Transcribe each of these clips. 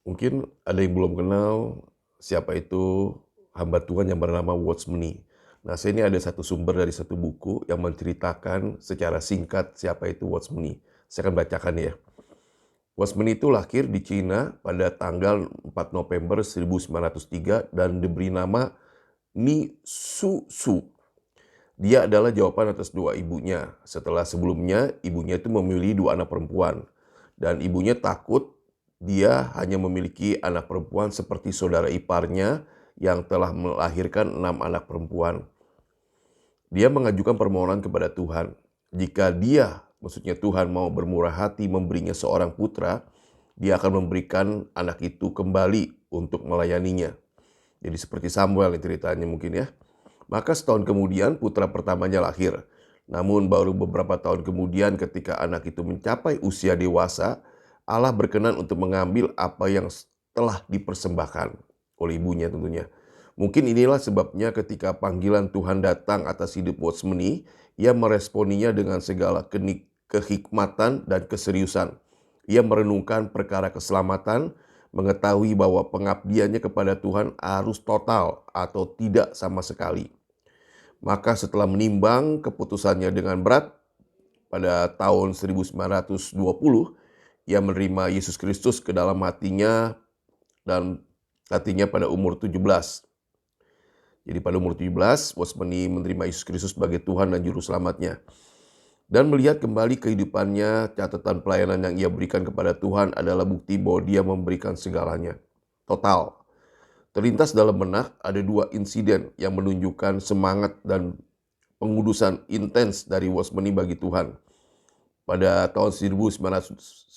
Mungkin ada yang belum kenal siapa itu hamba Tuhan yang bernama Watchmeni. Nah, saya ini ada satu sumber dari satu buku yang menceritakan secara singkat siapa itu Watchmeni. Saya akan bacakan ya. Watchmeni itu lahir di Cina pada tanggal 4 November 1903 dan diberi nama Ni Su Su. Dia adalah jawaban atas doa ibunya setelah sebelumnya ibunya itu memilih dua anak perempuan. Dan ibunya takut dia hanya memiliki anak perempuan seperti saudara iparnya yang telah melahirkan 6 anak perempuan. Dia mengajukan permohonan kepada Tuhan. Jika maksudnya Tuhan mau bermurah hati memberinya seorang putra, dia akan memberikan anak itu kembali untuk melayaninya. Jadi seperti Samuel ceritanya mungkin ya. Maka setahun kemudian putra pertamanya lahir. Namun baru beberapa tahun kemudian ketika anak itu mencapai usia dewasa, Allah berkenan untuk mengambil apa yang telah dipersembahkan oleh ibunya tentunya. Mungkin inilah sebabnya ketika panggilan Tuhan datang atas hidup Watchmeni, ia meresponinya dengan segala kehikmatan dan keseriusan. Ia merenungkan perkara keselamatan, mengetahui bahwa pengabdiannya kepada Tuhan harus total atau tidak sama sekali. Maka setelah menimbang keputusannya dengan berat, pada tahun 1920, ia menerima Yesus Kristus ke dalam hatinya dan hatinya pada umur 17. Jadi pada umur 17, Watchmeni menerima Yesus Kristus sebagai Tuhan dan Juru Selamatnya. Dan melihat kembali kehidupannya, catatan pelayanan yang ia berikan kepada Tuhan adalah bukti bahwa dia memberikan segalanya. Total. Terlintas dalam benak ada dua insiden yang menunjukkan semangat dan pengudusan intens dari Watchmeni bagi Tuhan. Pada tahun 1922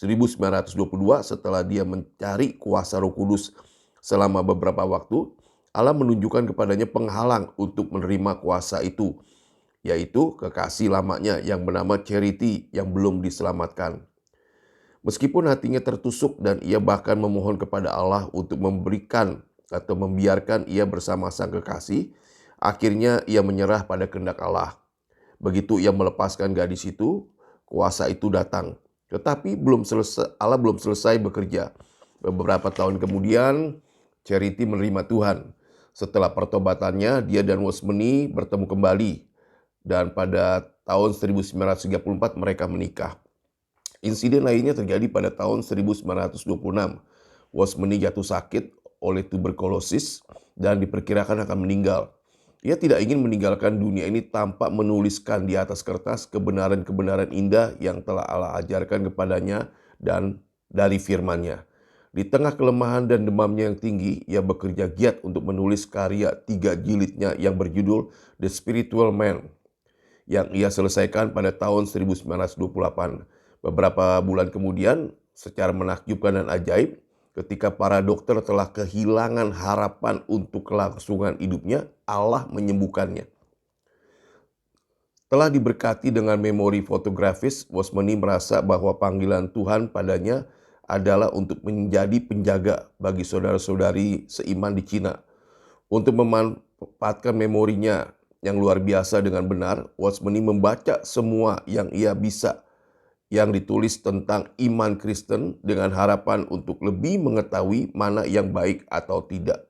setelah dia mencari kuasa Roh Kudus selama beberapa waktu, Allah menunjukkan kepadanya penghalang untuk menerima kuasa itu, yaitu kekasih lamanya yang bernama Charity yang belum diselamatkan. Meskipun hatinya tertusuk dan ia bahkan memohon kepada Allah untuk memberikan atau membiarkan ia bersama sang kekasih, akhirnya ia menyerah pada kehendak Allah. Begitu ia melepaskan gadis itu, kuasa itu datang. Tetapi Allah belum selesai bekerja. Beberapa tahun kemudian, Charity menerima Tuhan. Setelah pertobatannya, dia dan Watchmeni bertemu kembali. Dan pada tahun 1934 mereka menikah. Insiden lainnya terjadi pada tahun 1926. Watchmeni jatuh sakit oleh tuberkulosis dan diperkirakan akan meninggal. Ia tidak ingin meninggalkan dunia ini tanpa menuliskan di atas kertas kebenaran-kebenaran indah yang telah Allah ajarkan kepadanya dan dari firman-Nya. Di tengah kelemahan dan demamnya yang tinggi, ia bekerja giat untuk menulis karya 3 jilidnya yang berjudul The Spiritual Man, yang ia selesaikan pada tahun 1928. Beberapa bulan kemudian, secara menakjubkan dan ajaib, ketika para dokter telah kehilangan harapan untuk kelangsungan hidupnya, Allah menyembuhkannya. Telah diberkati dengan memori fotografis, Watchmeni merasa bahwa panggilan Tuhan padanya adalah untuk menjadi penjaga bagi saudara-saudari seiman di Cina. Untuk memanfaatkan memorinya yang luar biasa dengan benar, Watchmeni membaca semua yang ia bisa yang ditulis tentang iman Kristen dengan harapan untuk lebih mengetahui mana yang baik atau tidak.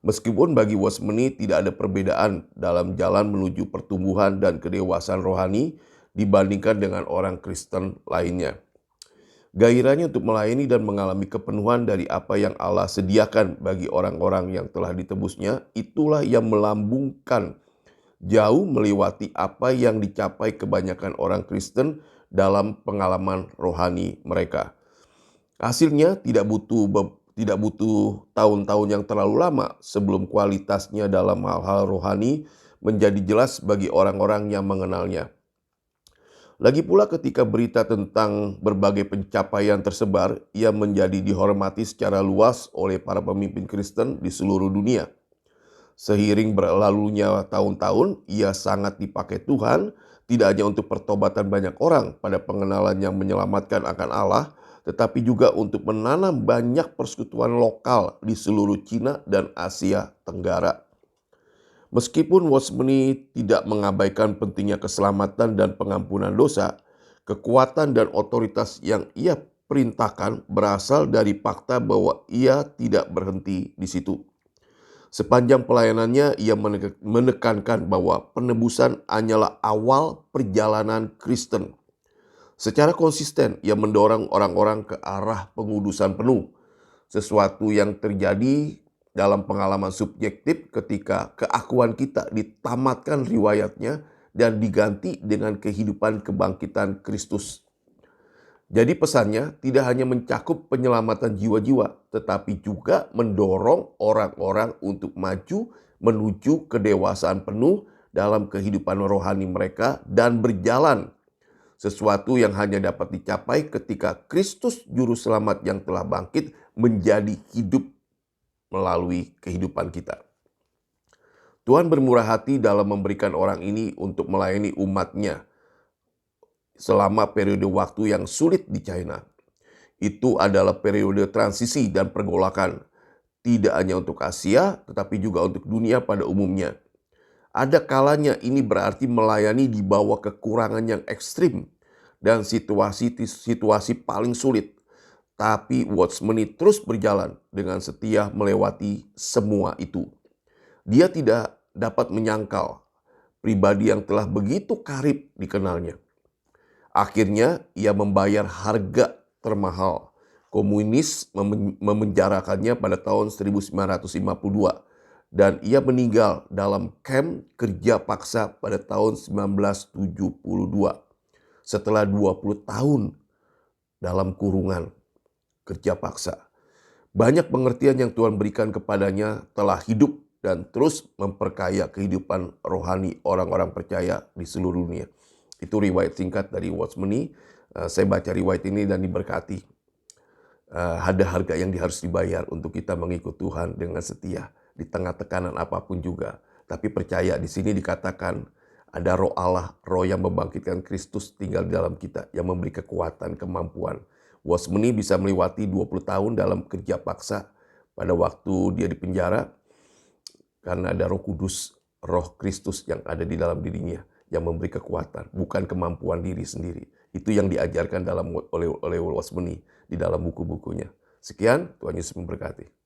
Meskipun bagi Watchmeni tidak ada perbedaan dalam jalan menuju pertumbuhan dan kedewasaan rohani dibandingkan dengan orang Kristen lainnya. Gairahnya untuk melayani dan mengalami kepenuhan dari apa yang Allah sediakan bagi orang-orang yang telah ditebusnya, itulah yang melambungkan jauh melewati apa yang dicapai kebanyakan orang Kristen dalam pengalaman rohani mereka. Hasilnya tidak butuh tahun-tahun yang terlalu lama sebelum kualitasnya dalam hal-hal rohani menjadi jelas bagi orang-orang yang mengenalnya. Lagi pula ketika berita tentang berbagai pencapaian tersebar, ia menjadi dihormati secara luas oleh para pemimpin Kristen di seluruh dunia. Seiring berlalunya tahun-tahun, ia sangat dipakai Tuhan, tidak hanya untuk pertobatan banyak orang pada pengenalan yang menyelamatkan akan Allah, tetapi juga untuk menanam banyak persekutuan lokal di seluruh Cina dan Asia Tenggara. Meskipun Watchmeni tidak mengabaikan pentingnya keselamatan dan pengampunan dosa, kekuatan dan otoritas yang ia perintahkan berasal dari fakta bahwa ia tidak berhenti di situ. Sepanjang pelayanannya, ia menekankan bahwa penebusan hanyalah awal perjalanan Kristen. Secara konsisten, ia mendorong orang-orang ke arah pengudusan penuh, sesuatu yang terjadi dalam pengalaman subjektif ketika keakuan kita ditamatkan riwayatnya dan diganti dengan kehidupan kebangkitan Kristus. Jadi pesannya tidak hanya mencakup penyelamatan jiwa-jiwa, tetapi juga mendorong orang-orang untuk maju menuju kedewasaan penuh dalam kehidupan rohani mereka dan berjalan, sesuatu yang hanya dapat dicapai ketika Kristus Juru Selamat yang telah bangkit menjadi hidup melalui kehidupan kita. Tuhan bermurah hati dalam memberikan orang ini untuk melayani umatnya selama periode waktu yang sulit di China. Itu adalah periode transisi dan pergolakan, tidak hanya untuk Asia, tetapi juga untuk dunia pada umumnya. Ada kalanya ini berarti melayani di bawah kekurangan yang ekstrim dan situasi paling sulit. Tapi Watchmeni terus berjalan dengan setia melewati semua itu. Dia tidak dapat menyangkal pribadi yang telah begitu karib dikenalnya. Akhirnya ia membayar harga termahal. Komunis memenjarakannya pada tahun 1952 dan ia meninggal dalam kamp kerja paksa pada tahun 1972 setelah 20 tahun dalam kurungan kerja paksa. Banyak pengertian yang Tuhan berikan kepadanya telah hidup dan terus memperkaya kehidupan rohani orang-orang percaya di seluruh dunia. Itu riwayat singkat dari Watchmeni. Saya baca riwayat ini dan diberkati. Ada harga yang harus dibayar untuk kita mengikut Tuhan dengan setia di tengah tekanan apapun juga. Tapi percaya, di sini dikatakan ada roh Allah, roh yang membangkitkan Kristus tinggal di dalam kita, yang memberi kekuatan, kemampuan. Watchmeni bisa melewati 20 tahun dalam kerja paksa pada waktu dia di penjara karena ada Roh Kudus, Roh Kristus yang ada di dalam dirinya yang memberi kekuatan, bukan kemampuan diri sendiri. Itu yang diajarkan oleh Watchmeni di dalam buku-bukunya. Sekian, Tuhan Yesus memberkati.